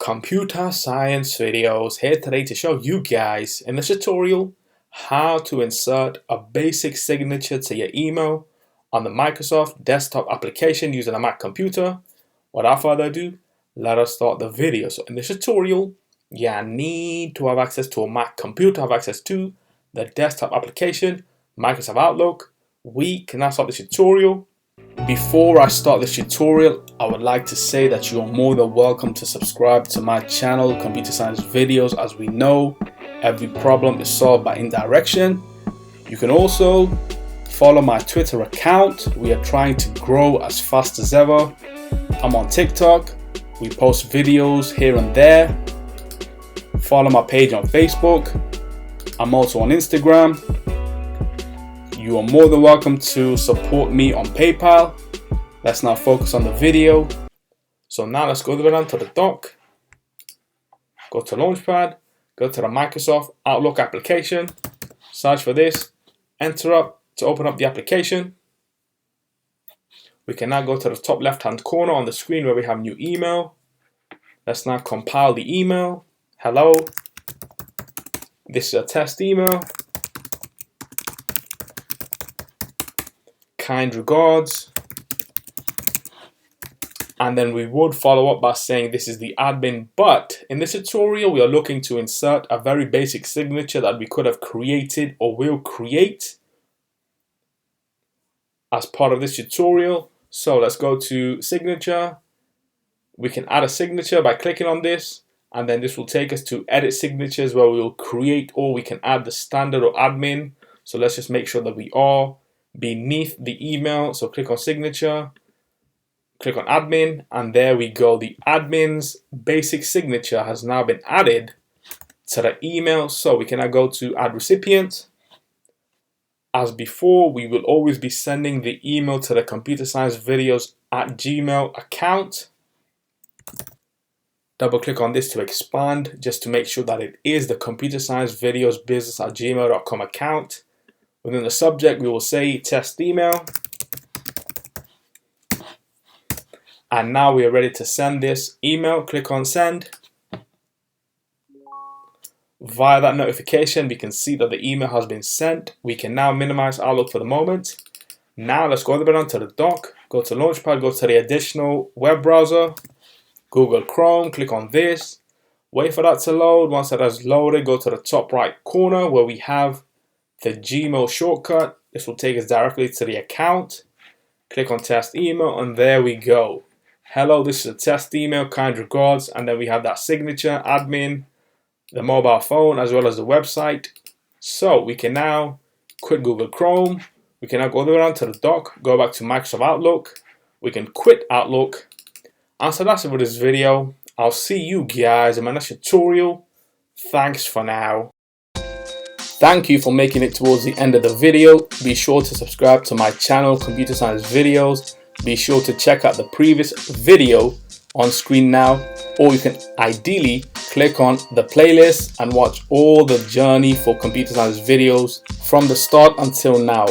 Computer Science Videos here today to show you guys in this tutorial how to insert a basic signature to your email on the Microsoft desktop application using a Mac computer. Without further ado, let us start the video. So in this tutorial, you need to have access to a Mac computer, have access to the desktop application, Microsoft Outlook. We can now start the tutorial. Before I start this tutorial, I would like to say that you are more than welcome to subscribe to my channel, Computer Science Videos. As we know, every problem is solved by indirection. You can also follow my Twitter account. We are trying to grow as fast as ever. I'm on TikTok. We post videos here and there. Follow my page on Facebook. I'm also on Instagram. You are more than welcome to support me on PayPal. Let's now focus on the video. So now let's go down to the dock. Go to Launchpad. Go to the Microsoft Outlook application. Search for this. Enter up to open up the application. We can now go to the top left-hand corner on the screen where we have new email. Let's now compile the email. Hello. This is a test email. Kind regards, and then we would follow up by saying this is the admin, but in this tutorial we are looking to insert a very basic signature that we could have created or will create as part of this tutorial. So let's go to signature. We can add a signature by clicking on this, and then this will take us to edit signatures where we will create, or we can add the standard or admin. So let's just make sure that we are beneath the email. So click on signature, click on admin, and there we go. The admin's basic signature has now been added to the email. So we can now go to add recipient. As before, we will always be sending the email to the ComputerScienceVideos@gmail account. Double click on this to expand, just to make sure that it is the ComputerScienceVideosBusiness@gmail.com account. Within the subject, we will say test email. And now we are ready to send this email. Click on send. Via that notification, we can see that the email has been sent. We can now minimize Outlook for the moment. Now let's go down to the dock. Go to Launchpad, go to the additional web browser, Google Chrome, click on this. Wait for that to load. Once that has loaded, go to the top right corner where we have the Gmail shortcut. This will take us directly to the account. Click on test email, and there we go. Hello, this is a test email, kind regards, and then we have that signature, admin, the mobile phone, as well as the website. So we can now quit Google Chrome. We can now go down to the dock, go back to Microsoft Outlook. We can quit Outlook. And so that's it for this video. I'll see you guys in my next tutorial. Thanks for now. Thank you for making it towards the end of the video. Be sure to subscribe to my channel, Computer Science Videos. Be sure to check out the previous video on screen now, or you can ideally click on the playlist and watch all the journey for Computer Science Videos from the start until now.